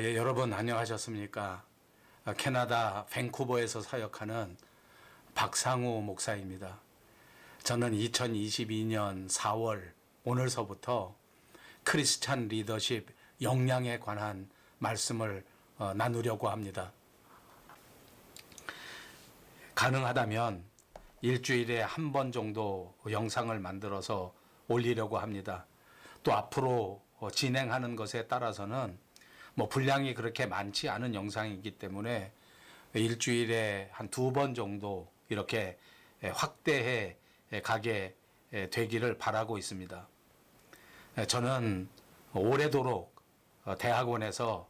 예, 여러분 안녕하셨습니까? 캐나다 밴쿠버에서 사역하는 박상우 목사입니다. 저는 2022년 4월 오늘서부터 크리스찬 리더십 역량에 관한 말씀을 나누려고 합니다. 가능하다면 일주일에 한 번 정도 영상을 만들어서 올리려고 합니다. 또 앞으로 진행하는 것에 따라서는 분량이 그렇게 많지 않은 영상이기 때문에 일주일에 한 2번 정도 이렇게 확대해 가게 되기를 바라고 있습니다. 저는 오래도록 대학원에서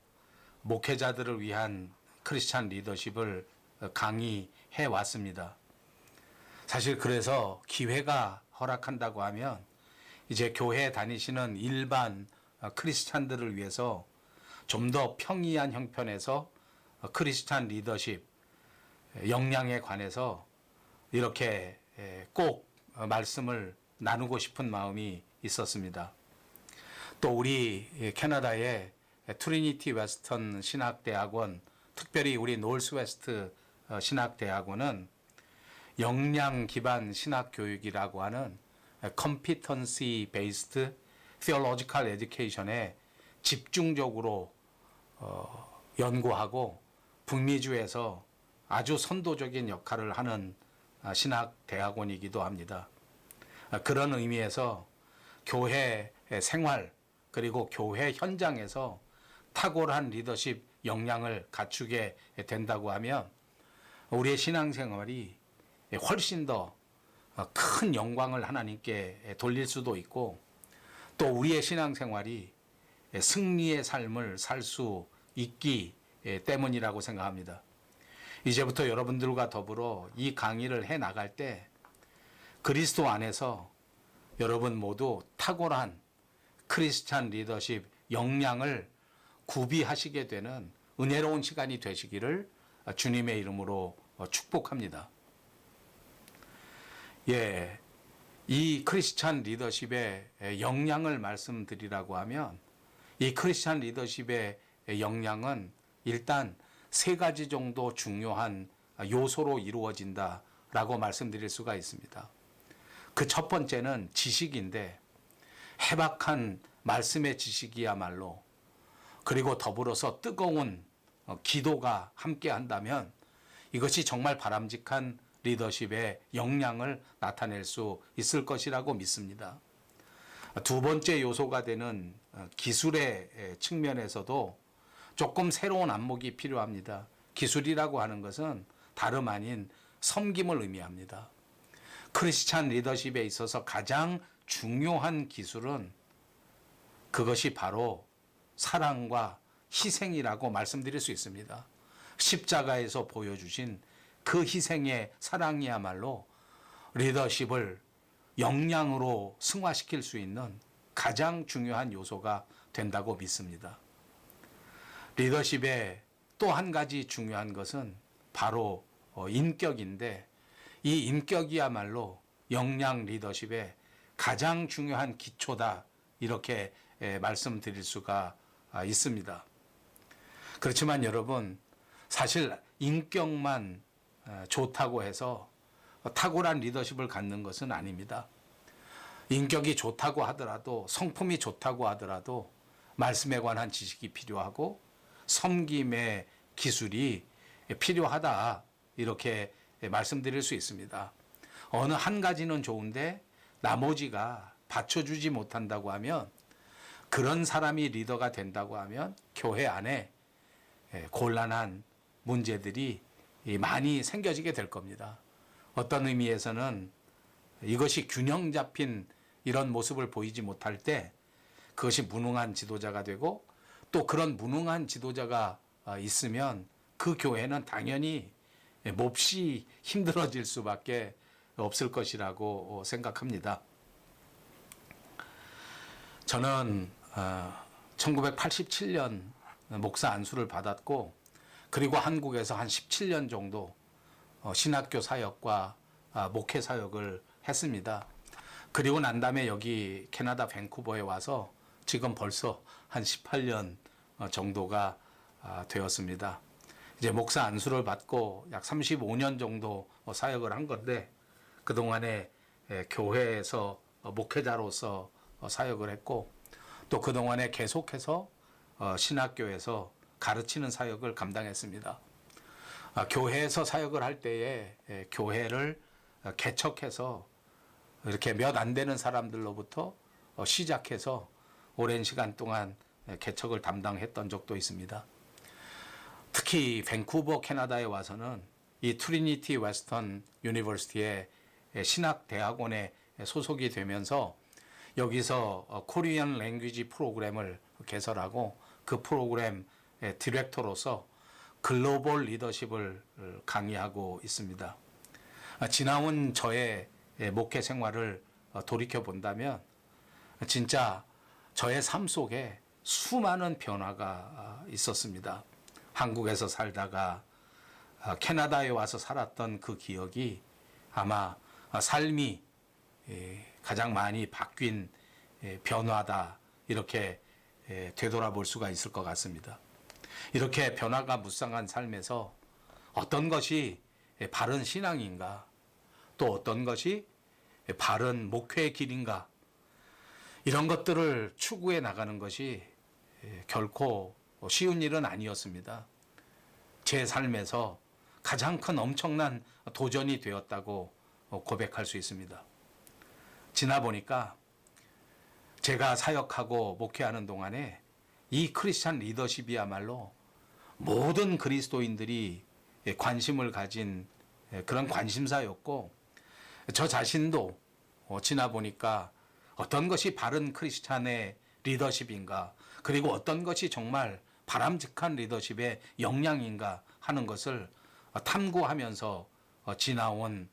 목회자들을 위한 크리스찬 리더십을 강의해 왔습니다. 사실 그래서 기회가 허락한다고 하면 이제 교회 다니시는 일반 크리스찬들을 위해서 좀 더 평이한 형편에서 크리스찬 리더십 역량에 관해서 이렇게 꼭 말씀을 나누고 싶은 마음이 있었습니다. 또 우리 캐나다의 트리니티 웨스턴 신학대학원, 특별히 우리 노스웨스트 신학대학원은 역량 기반 신학교육이라고 하는 Competency Based Theological Education에 집중적으로 연구하고 북미주에서 아주 선도적인 역할을 하는 신학대학원이기도 합니다. 그런 의미에서 교회 생활 그리고 교회 현장에서 탁월한 리더십 역량을 갖추게 된다고 하면 우리의 신앙생활이 훨씬 더 큰 영광을 하나님께 돌릴 수도 있고 또 우리의 신앙생활이 승리의 삶을 살 수 있기 때문이라고 생각합니다. 이제부터 여러분들과 더불어 이 강의를 해 나갈 때 그리스도 안에서 여러분 모두 탁월한 크리스찬 리더십 역량을 구비하시게 되는 은혜로운 시간이 되시기를 주님의 이름으로 축복합니다. 이 크리스찬 리더십의 역량을 말씀드리라고 하면 이 크리스찬 리더십의 역량은 일단 3가지 정도 중요한 요소로 이루어진다라고 말씀드릴 수가 있습니다. 그 첫 번째는 지식인데 해박한 말씀의 지식이야말로 그리고 더불어서 뜨거운 기도가 함께 한다면 이것이 정말 바람직한 리더십의 역량을 나타낼 수 있을 것이라고 믿습니다. 두 번째 요소가 되는 기술의 측면에서도 조금 새로운 안목이 필요합니다. 기술이라고 하는 것은 다름 아닌 섬김을 의미합니다. 크리스찬 리더십에 있어서 가장 중요한 기술은 그것이 바로 사랑과 희생이라고 말씀드릴 수 있습니다. 십자가에서 보여주신 그 희생의 사랑이야말로 리더십을 역량으로 승화시킬 수 있는 가장 중요한 요소가 된다고 믿습니다. 리더십의 또 한 가지 중요한 것은 바로 인격인데 이 인격이야말로 역량 리더십의 가장 중요한 기초다 이렇게 말씀드릴 수가 있습니다. 그렇지만 여러분 사실 인격만 좋다고 해서 탁월한 리더십을 갖는 것은 아닙니다. 인격이 좋다고 하더라도 성품이 좋다고 하더라도 말씀에 관한 지식이 필요하고 섬김의 기술이 필요하다 이렇게 말씀드릴 수 있습니다. 어느 한 가지는 좋은데 나머지가 받쳐주지 못한다고 하면 그런 사람이 리더가 된다고 하면 교회 안에 곤란한 문제들이 많이 생겨지게 될 겁니다. 어떤 의미에서는 이것이 균형 잡힌 이런 모습을 보이지 못할 때 그것이 무능한 지도자가 되고 또 그런 무능한 지도자가 있으면 그 교회는 당연히 몹시 힘들어질 수밖에 없을 것이라고 생각합니다. 저는 1987년 목사 안수를 받았고 그리고 한국에서 한 17년 정도 신학교 사역과 목회 사역을 했습니다. 그리고 난 다음에 여기 캐나다 밴쿠버에 와서 지금 벌써 한 18년 정도가 되었습니다. 이제 목사 안수를 받고 약 35년 정도 사역을 한 건데 그동안에 교회에서 목회자로서 사역을 했고 또 그동안에 계속해서 신학교에서 가르치는 사역을 감당했습니다. 교회에서 사역을 할 때에 교회를 개척해서 이렇게 몇 안 되는 사람들로부터 시작해서 오랜 시간 동안 개척을 담당했던 적도 있습니다. 특히 밴쿠버 캐나다에 와서는 이 트리니티 웨스턴 유니버시티의 신학대학원에 소속이 되면서 여기서 코리안 랭귀지 프로그램을 개설하고 그 프로그램 디렉터로서 글로벌 리더십을 강의하고 있습니다. 지나온 저의 목회 생활을 돌이켜 본다면 진짜 저의 삶 속에 수많은 변화가 있었습니다. 한국에서 살다가 캐나다에 와서 살았던 그 기억이 아마 삶이 가장 많이 바뀐 변화다 이렇게 되돌아볼 수가 있을 것 같습니다. 이렇게 변화가 무쌍한 삶에서 어떤 것이 바른 신앙인가 또 어떤 것이 바른 목회의 길인가 이런 것들을 추구해 나가는 것이 결코 쉬운 일은 아니었습니다. 제 삶에서 가장 큰 엄청난 도전이 되었다고 고백할 수 있습니다. 지나 보니까 제가 사역하고 목회하는 동안에 이 크리스찬 리더십이야말로 모든 그리스도인들이 관심을 가진 그런 관심사였고 저 자신도 지나 보니까 어떤 것이 바른 크리스찬의 리더십인가 그리고 어떤 것이 정말 바람직한 리더십의 역량인가 하는 것을 탐구하면서 지나온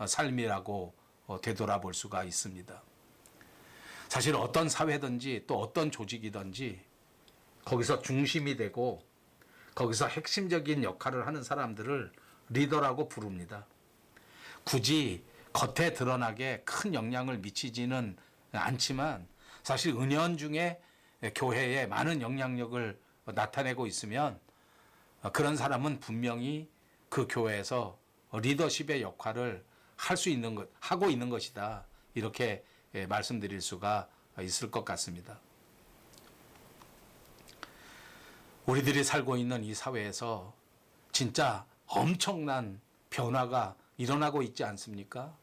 삶이라고 되돌아볼 수가 있습니다. 사실 어떤 사회든지 또 어떤 조직이든지 거기서 중심이 되고 거기서 핵심적인 역할을 하는 사람들을 리더라고 부릅니다. 굳이 겉에 드러나게 큰 영향을 미치지는 않지만 사실 은연중에 교회에 많은 영향력을 나타내고 있으면 그런 사람은 분명히 그 교회에서 리더십의 역할을 하고 있는 것이다. 이렇게 말씀드릴 수가 있을 것 같습니다. 우리들이 살고 있는 이 사회에서 진짜 엄청난 변화가 일어나고 있지 않습니까?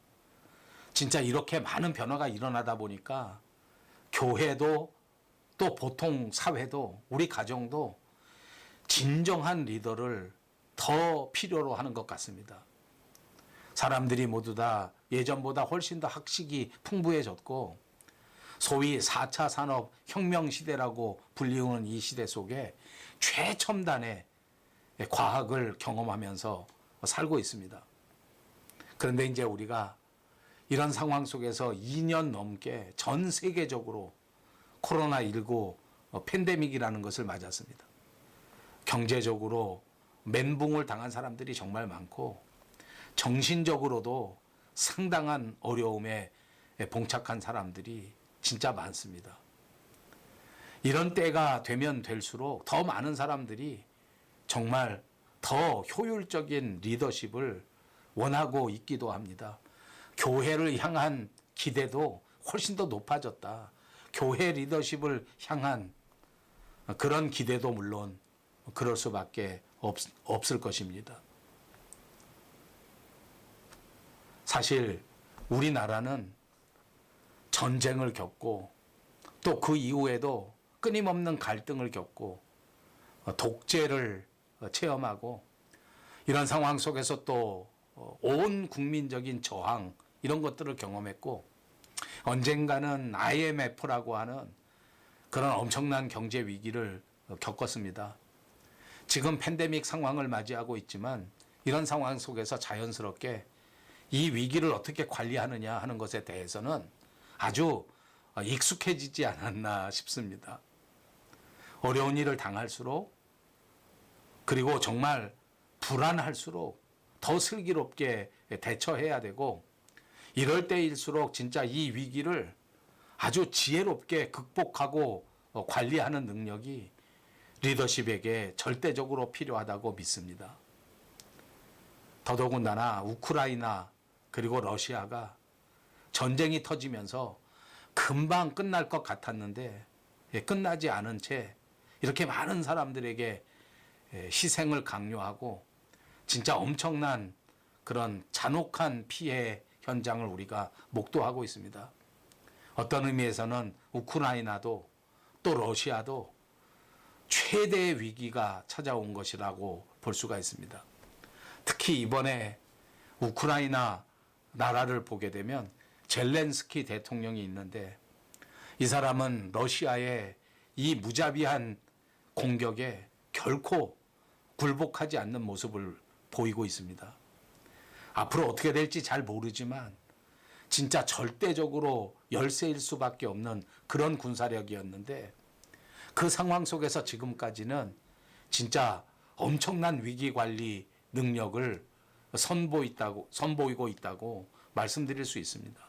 진짜 이렇게 많은 변화가 일어나다 보니까 교회도 또 보통 사회도 우리 가정도 진정한 리더를 더 필요로 하는 것 같습니다. 사람들이 모두 다 예전보다 훨씬 더 학식이 풍부해졌고 소위 4차 산업 혁명 시대라고 불리우는 이 시대 속에 최첨단의 과학을 경험하면서 살고 있습니다. 그런데 이제 우리가 이런 상황 속에서 2년 넘게 전 세계적으로 코로나19 팬데믹이라는 것을 맞았습니다. 경제적으로 멘붕을 당한 사람들이 정말 많고 정신적으로도 상당한 어려움에 봉착한 사람들이 진짜 많습니다. 이런 때가 되면 될수록 더 많은 사람들이 정말 더 효율적인 리더십을 원하고 있기도 합니다. 교회를 향한 기대도 훨씬 더 높아졌다. 교회 리더십을 향한 그런 기대도 물론 그럴 수밖에 없을 것입니다. 사실 우리나라는 전쟁을 겪고 또 그 이후에도 끊임없는 갈등을 겪고 독재를 체험하고 이런 상황 속에서 또 온 국민적인 저항 이런 것들을 경험했고 언젠가는 IMF라고 하는 그런 엄청난 경제 위기를 겪었습니다. 지금 팬데믹 상황을 맞이하고 있지만 이런 상황 속에서 자연스럽게 이 위기를 어떻게 관리하느냐 하는 것에 대해서는 아주 익숙해지지 않았나 싶습니다. 어려운 일을 당할수록 그리고 정말 불안할수록 더 슬기롭게 대처해야 되고 이럴 때일수록 진짜 이 위기를 아주 지혜롭게 극복하고 관리하는 능력이 리더십에게 절대적으로 필요하다고 믿습니다. 더더군다나 우크라이나 그리고 러시아가 전쟁이 터지면서 금방 끝날 것 같았는데 끝나지 않은 채 이렇게 많은 사람들에게 희생을 강요하고 진짜 엄청난 그런 잔혹한 피해 현장을 우리가 목도하고 있습니다. 어떤 의미에서는 우크라이나도 또 러시아도 최대의 위기가 찾아온 것이라고 볼 수가 있습니다. 특히 이번에 우크라이나 나라를 보게 되면 젤렌스키 대통령이 있는데 이 사람은 러시아의 이 무자비한 공격에 결코 굴복하지 않는 모습을 보이고 있습니다. 앞으로 어떻게 될지 잘 모르지만 진짜 절대적으로 열세일 수밖에 없는 그런 군사력이었는데 그 상황 속에서 지금까지는 진짜 엄청난 위기관리 능력을 선보이고 있다고 말씀드릴 수 있습니다.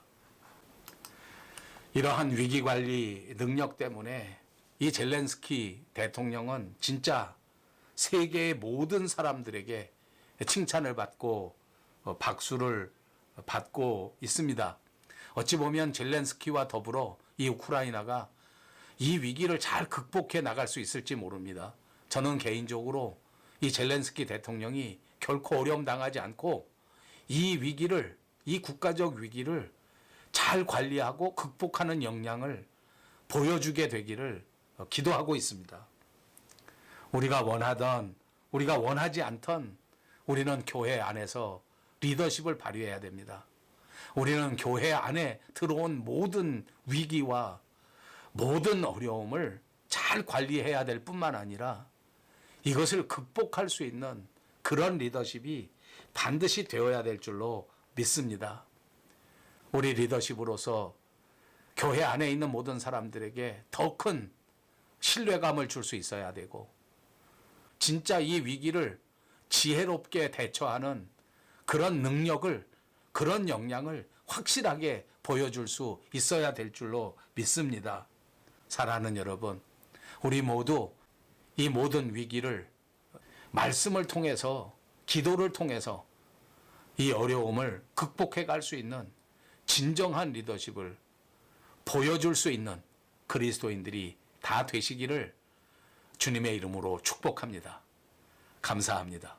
이러한 위기관리 능력 때문에 이 젤렌스키 대통령은 진짜 세계의 모든 사람들에게 칭찬을 받고 박수를 받고 있습니다. 어찌 보면 젤렌스키와 더불어 이 우크라이나가 이 위기를 잘 극복해 나갈 수 있을지 모릅니다. 저는 개인적으로 이 젤렌스키 대통령이 결코 어려움 당하지 않고 이 위기를, 이 국가적 위기를 잘 관리하고 극복하는 역량을 보여주게 되기를 기도하고 있습니다. 우리가 원하던, 우리가 원하지 않던 우리는 교회 안에서 리더십을 발휘해야 됩니다. 우리는 교회 안에 들어온 모든 위기와 모든 어려움을 잘 관리해야 될 뿐만 아니라 이것을 극복할 수 있는 그런 리더십이 반드시 되어야 될 줄로 믿습니다. 우리 리더십으로서 교회 안에 있는 모든 사람들에게 더 큰 신뢰감을 줄 수 있어야 되고 진짜 이 위기를 지혜롭게 대처하는 그런 능력을, 그런 역량을 확실하게 보여줄 수 있어야 될 줄로 믿습니다. 사랑하는 여러분, 우리 모두 이 모든 위기를 말씀을 통해서, 기도를 통해서 이 어려움을 극복해 갈 수 있는 진정한 리더십을 보여줄 수 있는 그리스도인들이 다 되시기를 주님의 이름으로 축복합니다. 감사합니다.